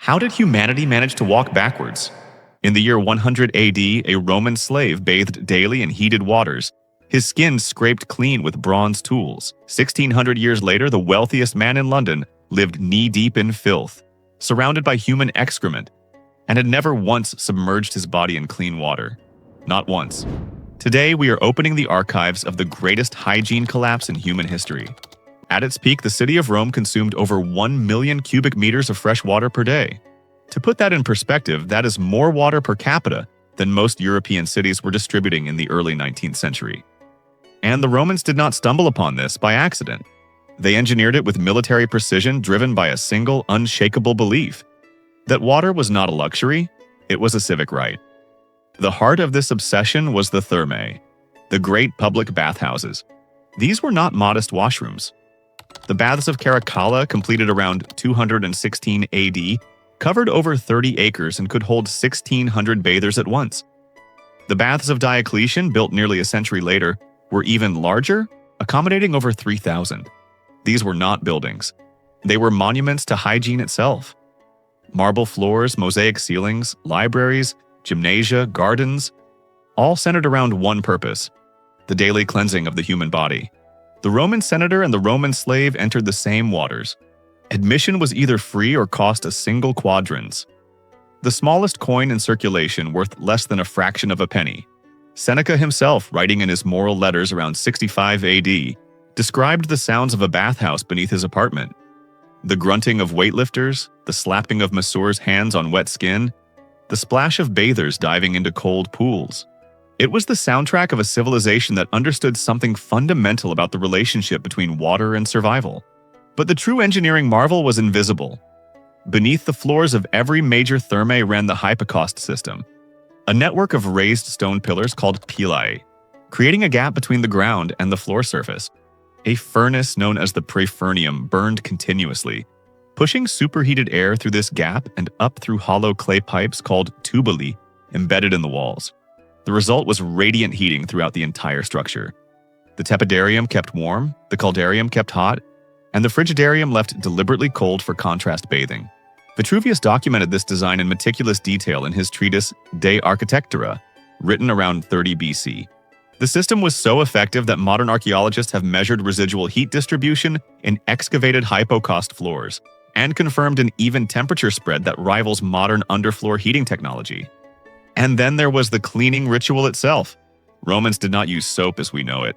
How did humanity manage to walk backwards? In the year 100 AD, a Roman slave bathed daily in heated waters. His skin scraped clean with bronze tools. 1600 years later, the wealthiest man in London lived knee-deep in filth, surrounded by human excrement, and had never once submerged his body in clean water. Not once. Today, we are opening the archives of the greatest hygiene collapse in human history. At its peak, the city of Rome consumed over 1 million cubic meters of fresh water per day. To put that in perspective, that is more water per capita than most European cities were distributing in the early 19th century. And the Romans did not stumble upon this by accident. They engineered it with military precision driven by a single, unshakable belief that water was not a luxury, it was a civic right. The heart of this obsession was the Thermae, the great public bathhouses. These were not modest washrooms. The baths of Caracalla, completed around 216 AD, covered over 30 acres and could hold 1,600 bathers at once. The baths of Diocletian, built nearly a century later, were even larger, accommodating over 3,000. These were not buildings. They were monuments to hygiene itself. Marble floors, mosaic ceilings, libraries, gymnasia, gardens, all centered around one purpose: the daily cleansing of the human body. The Roman senator and the Roman slave entered the same waters. Admission was either free or cost a single quadrans, the smallest coin in circulation worth less than a fraction of a penny. Seneca himself, writing in his moral letters around 65 AD, described the sounds of a bathhouse beneath his apartment. The grunting of weightlifters, the slapping of masseurs' hands on wet skin, the splash of bathers diving into cold pools. It was the soundtrack of a civilization that understood something fundamental about the relationship between water and survival. But the true engineering marvel was invisible. Beneath the floors of every major thermae ran the hypocaust system, a network of raised stone pillars called pilae, creating a gap between the ground and the floor surface. A furnace known as the praefernium burned continuously, pushing superheated air through this gap and up through hollow clay pipes called tubuli embedded in the walls. The result was radiant heating throughout the entire structure. The tepidarium kept warm, the caldarium kept hot, and the frigidarium left deliberately cold for contrast bathing. Vitruvius documented this design in meticulous detail in his treatise De Architectura, written around 30 BC. The system was so effective that modern archaeologists have measured residual heat distribution in excavated hypocaust floors and confirmed an even temperature spread that rivals modern underfloor heating technology. And then there was the cleaning ritual itself. Romans did not use soap as we know it.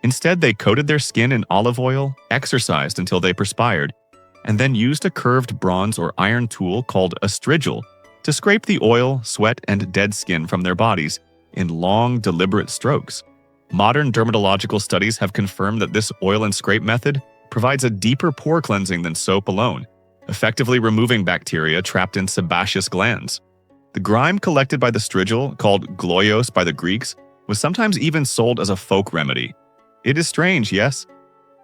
Instead, they coated their skin in olive oil, exercised until they perspired, and then used a curved bronze or iron tool called a strigil to scrape the oil, sweat, and dead skin from their bodies in long, deliberate strokes. Modern dermatological studies have confirmed that this oil and scrape method provides a deeper pore cleansing than soap alone, effectively removing bacteria trapped in sebaceous glands. The grime collected by the strigil, called gloios by the Greeks, was sometimes even sold as a folk remedy. It is strange, yes,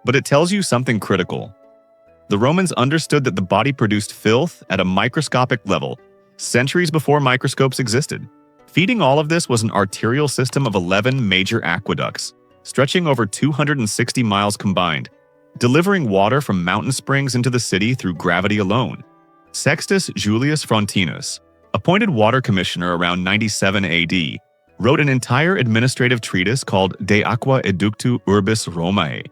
but it tells you something critical. The Romans understood that the body produced filth at a microscopic level, centuries before microscopes existed. Feeding all of this was an arterial system of 11 major aqueducts, stretching over 260 miles combined, delivering water from mountain springs into the city through gravity alone. Sextus Julius Frontinus, appointed water commissioner around 97 AD, wrote an entire administrative treatise called De Aqua Eductu Urbis Romae,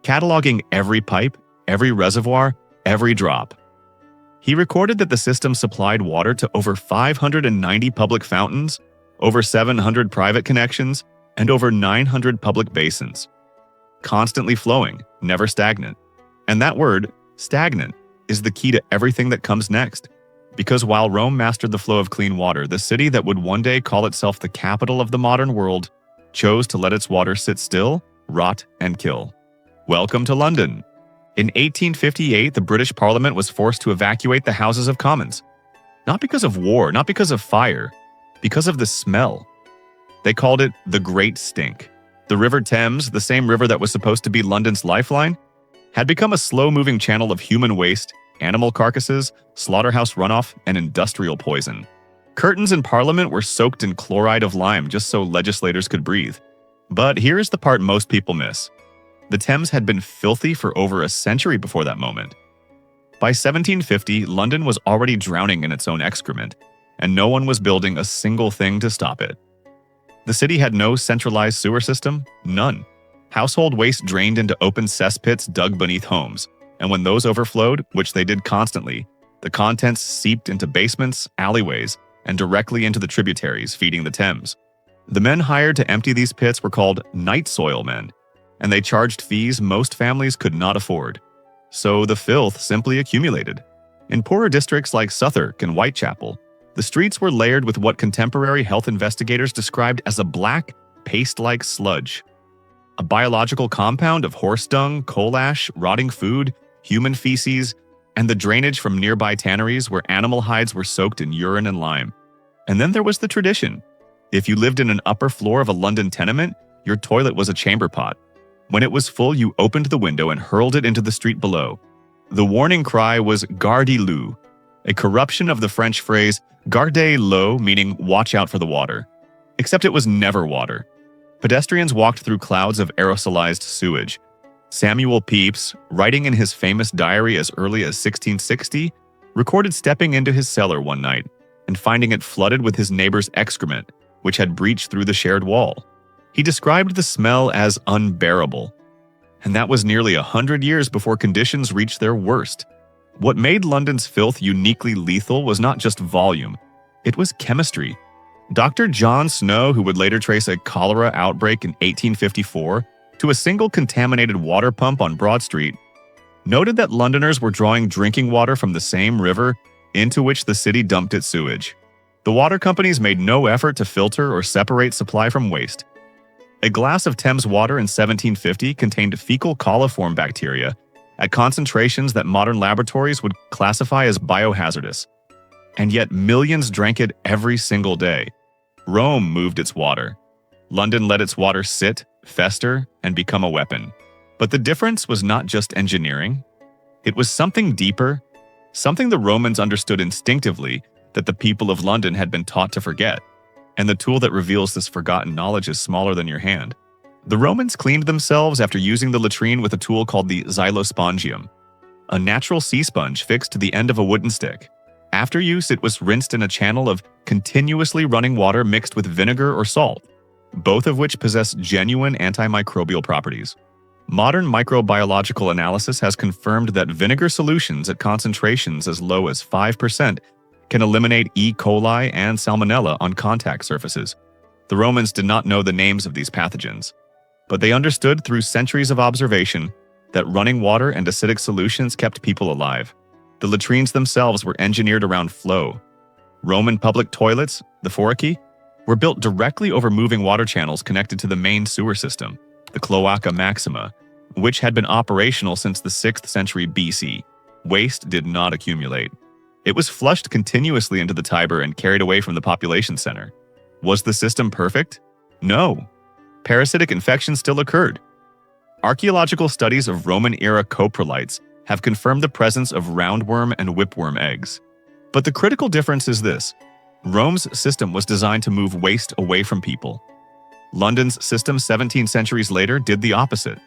cataloging every pipe, every reservoir, every drop. He recorded that the system supplied water to over 590 public fountains, over 700 private connections, and over 900 public basins. Constantly flowing, never stagnant. And that word, stagnant, is the key to everything that comes next. Because while Rome mastered the flow of clean water, the city that would one day call itself the capital of the modern world chose to let its water sit still, rot, and kill. Welcome to London. In 1858, the British Parliament was forced to evacuate the Houses of Commons. Not because of war, not because of fire, because of the smell. They called it the Great Stink. The River Thames, the same river that was supposed to be London's lifeline, had become a slow-moving channel of human waste, animal carcasses, slaughterhouse runoff, and industrial poison. Curtains in Parliament were soaked in chloride of lime just so legislators could breathe. But here is the part most people miss. The Thames had been filthy for over a century before that moment. By 1750, London was already drowning in its own excrement, and no one was building a single thing to stop it. The city had no centralized sewer system, none. Household waste drained into open cesspits dug beneath homes, and when those overflowed, which they did constantly, the contents seeped into basements, alleyways, and directly into the tributaries feeding the Thames. The men hired to empty these pits were called night soil men, and they charged fees most families could not afford. So the filth simply accumulated. In poorer districts like Southwark and Whitechapel, the streets were layered with what contemporary health investigators described as a black, paste-like sludge. A biological compound of horse dung, coal ash, rotting food, human feces, and the drainage from nearby tanneries where animal hides were soaked in urine and lime. And then there was the tradition. If you lived in an upper floor of a London tenement, your toilet was a chamber pot. When it was full, you opened the window and hurled it into the street below. The warning cry was "Gardez-l'eau," a corruption of the French phrase "Gardez-l'eau," meaning "watch out for the water." Except it was never water. Pedestrians walked through clouds of aerosolized sewage. Samuel Pepys, writing in his famous diary as early as 1660, recorded stepping into his cellar one night and finding it flooded with his neighbor's excrement, which had breached through the shared wall. He described the smell as unbearable. And that was nearly 100 years before conditions reached their worst. What made London's filth uniquely lethal was not just volume, it was chemistry. Dr. John Snow, who would later trace a cholera outbreak in 1854 to a single contaminated water pump on Broad Street, noted that Londoners were drawing drinking water from the same river into which the city dumped its sewage. The water companies made no effort to filter or separate supply from waste. A glass of Thames water in 1750 contained fecal coliform bacteria at concentrations that modern laboratories would classify as biohazardous. And yet millions drank it every single day. Rome moved its water. London let its water sit, fester, and become a weapon. But the difference was not just engineering. It was something deeper, something the Romans understood instinctively that the people of London had been taught to forget. And the tool that reveals this forgotten knowledge is smaller than your hand. The Romans cleaned themselves after using the latrine with a tool called the xylospongium, a natural sea sponge fixed to the end of a wooden stick. After use, it was rinsed in a channel of continuously running water mixed with vinegar or salt, both of which possess genuine antimicrobial properties. Modern microbiological analysis has confirmed that vinegar solutions at concentrations as low as 5% can eliminate E. coli and salmonella on contact surfaces. The Romans did not know the names of these pathogens, but they understood through centuries of observation that running water and acidic solutions kept people alive. The latrines themselves were engineered around flow. Roman public toilets, the foraci, were built directly over moving water channels connected to the main sewer system, the Cloaca Maxima, which had been operational since the 6th century BC. Waste did not accumulate. It was flushed continuously into the Tiber and carried away from the population center. Was the system perfect? No. Parasitic infections still occurred. Archaeological studies of Roman-era coprolites have confirmed the presence of roundworm and whipworm eggs. But the critical difference is this: Rome's system was designed to move waste away from people. London's system 17 centuries later did the opposite.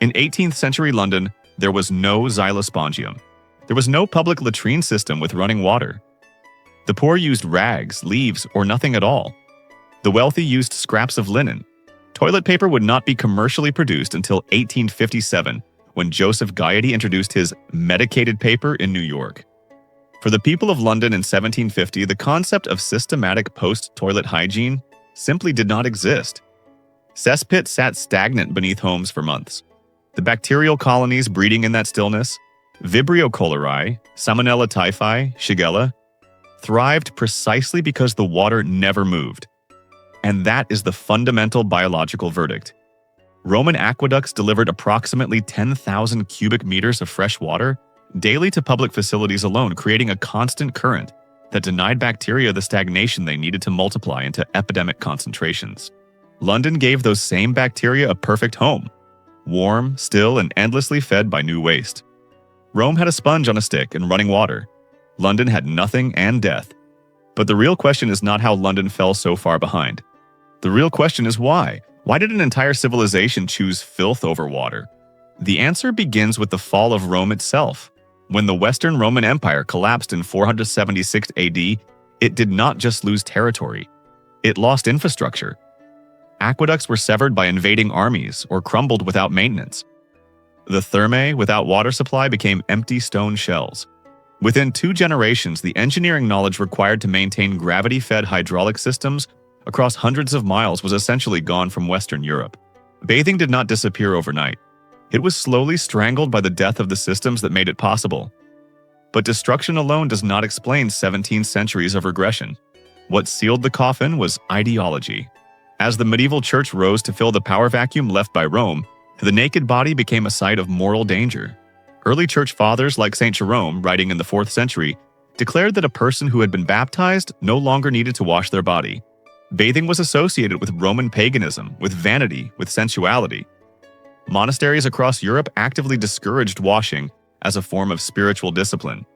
In 18th century London, there was no xylospongium. There was no public latrine system with running water. The poor used rags, leaves, or nothing at all. The wealthy used scraps of linen. Toilet paper would not be commercially produced until 1857, when Joseph Gaiety introduced his medicated paper in New York. For the people of London in 1750, the concept of systematic post-toilet hygiene simply did not exist. Cesspits sat stagnant beneath homes for months. The bacterial colonies breeding in that stillness, Vibrio cholerae, Salmonella typhi, Shigella, thrived precisely because the water never moved. And that is the fundamental biological verdict. Roman aqueducts delivered approximately 10,000 cubic meters of fresh water daily to public facilities alone, creating a constant current that denied bacteria the stagnation they needed to multiply into epidemic concentrations. London gave those same bacteria a perfect home, warm, still, and endlessly fed by new waste. Rome had a sponge on a stick and running water. London had nothing and death. But the real question is not how London fell so far behind. The real question is why. Why did an entire civilization choose filth over water? The answer begins with the fall of Rome itself. When the Western Roman Empire collapsed in 476 AD, it did not just lose territory, it lost infrastructure. Aqueducts were severed by invading armies or crumbled without maintenance. The Thermae, without water supply, became empty stone shells. Within 2 generations, the engineering knowledge required to maintain gravity-fed hydraulic systems across hundreds of miles was essentially gone from Western Europe. Bathing did not disappear overnight. It was slowly strangled by the death of the systems that made it possible. But destruction alone does not explain 17 centuries of regression. What sealed the coffin was ideology. As the medieval church rose to fill the power vacuum left by Rome, the naked body became a site of moral danger. Early church fathers like St. Jerome, writing in the 4th century, declared that a person who had been baptized no longer needed to wash their body. Bathing was associated with Roman paganism, with vanity, with sensuality. Monasteries across Europe actively discouraged washing as a form of spiritual discipline.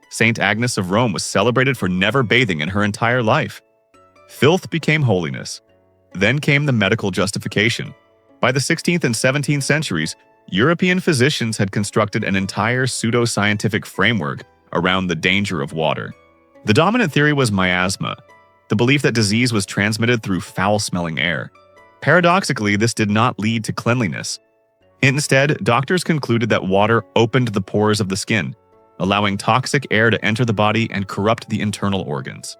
Saint Agnes of Rome was celebrated for never bathing in her entire life. Filth became holiness. Then came the medical justification. By the 16th and 17th centuries, European physicians had constructed an entire pseudoscientific framework around the danger of water. The dominant theory was miasma, the belief that disease was transmitted through foul-smelling air. Paradoxically, this did not lead to cleanliness. Instead, doctors concluded that water opened the pores of the skin, allowing toxic air to enter the body and corrupt the internal organs.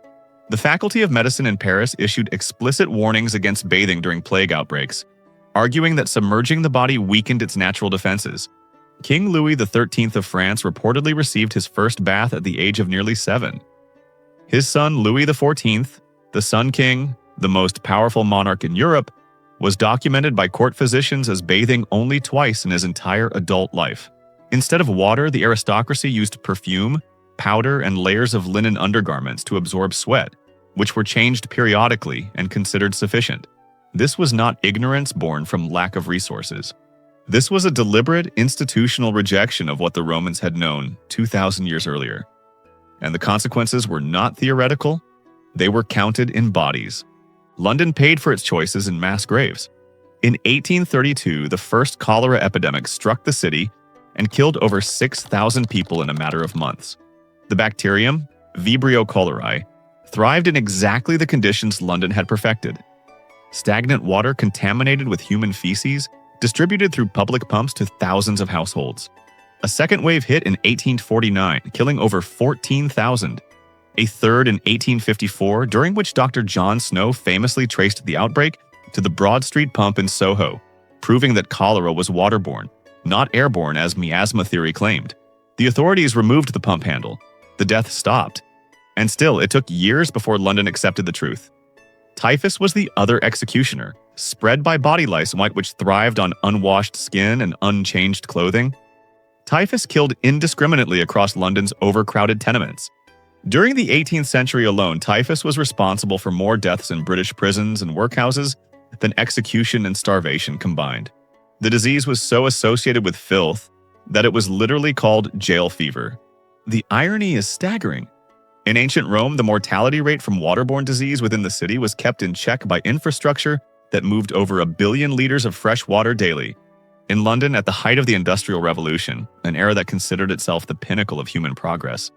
The Faculty of Medicine in Paris issued explicit warnings against bathing during plague outbreaks, arguing that submerging the body weakened its natural defenses. King Louis XIII of France reportedly received his first bath at the age of nearly 7. His son Louis XIV, the Sun King, the most powerful monarch in Europe, was documented by court physicians as bathing only twice in his entire adult life. Instead of water, the aristocracy used perfume, powder, and layers of linen undergarments to absorb sweat, which were changed periodically and considered sufficient. This was not ignorance born from lack of resources. This was a deliberate institutional rejection of what the Romans had known 2,000 years earlier. And the consequences were not theoretical, they were counted in bodies. London paid for its choices in mass graves. In 1832, the first cholera epidemic struck the city and killed over 6,000 people in a matter of months. The bacterium, Vibrio cholerae, thrived in exactly the conditions London had perfected. Stagnant water contaminated with human feces, distributed through public pumps to thousands of households. A second wave hit in 1849, killing over 14,000. A third in 1854, during which Dr. John Snow famously traced the outbreak to the Broad Street pump in Soho, proving that cholera was waterborne, not airborne as miasma theory claimed. The authorities removed the pump handle. The death stopped. And still, it took years before London accepted the truth. Typhus was the other executioner, spread by body lice which thrived on unwashed skin and unchanged clothing. Typhus killed indiscriminately across London's overcrowded tenements. During the 18th century alone, typhus was responsible for more deaths in British prisons and workhouses than execution and starvation combined. The disease was so associated with filth that it was literally called jail fever. The irony is staggering. In ancient Rome, the mortality rate from waterborne disease within the city was kept in check by infrastructure that moved over 1 billion liters of fresh water daily. In London, at the height of the Industrial Revolution, an era that considered itself the pinnacle of human progress,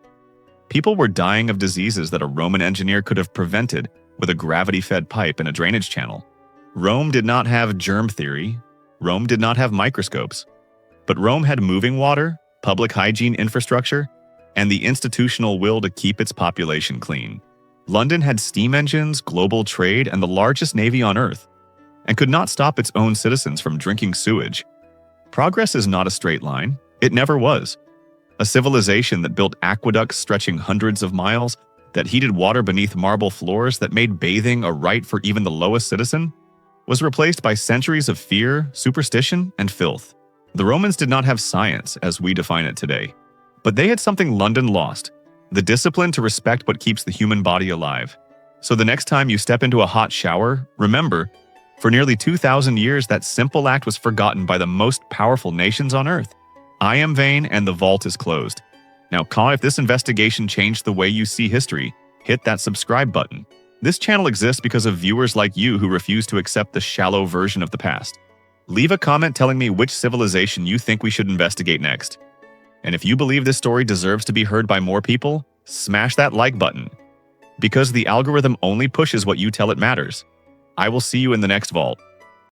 people were dying of diseases that a Roman engineer could have prevented with a gravity-fed pipe and a drainage channel. Rome did not have germ theory. Rome did not have microscopes. But Rome had moving water, public hygiene infrastructure, and the institutional will to keep its population clean. London had steam engines, global trade, and the largest navy on Earth, and could not stop its own citizens from drinking sewage. Progress is not a straight line. It never was. A civilization that built aqueducts stretching hundreds of miles, that heated water beneath marble floors, that made bathing a right for even the lowest citizen, was replaced by centuries of fear, superstition, and filth. The Romans did not have science as we define it today. But they had something London lost, the discipline to respect what keeps the human body alive. So the next time you step into a hot shower, remember, for nearly 2,000 years, that simple act was forgotten by the most powerful nations on Earth. I am Vane, and the vault is closed. Now, if this investigation changed the way you see history, hit that subscribe button. This channel exists because of viewers like you who refuse to accept the shallow version of the past. Leave a comment telling me which civilization you think we should investigate next. And if you believe this story deserves to be heard by more people, smash that like button. Because the algorithm only pushes what you tell it matters. I will see you in the next vault.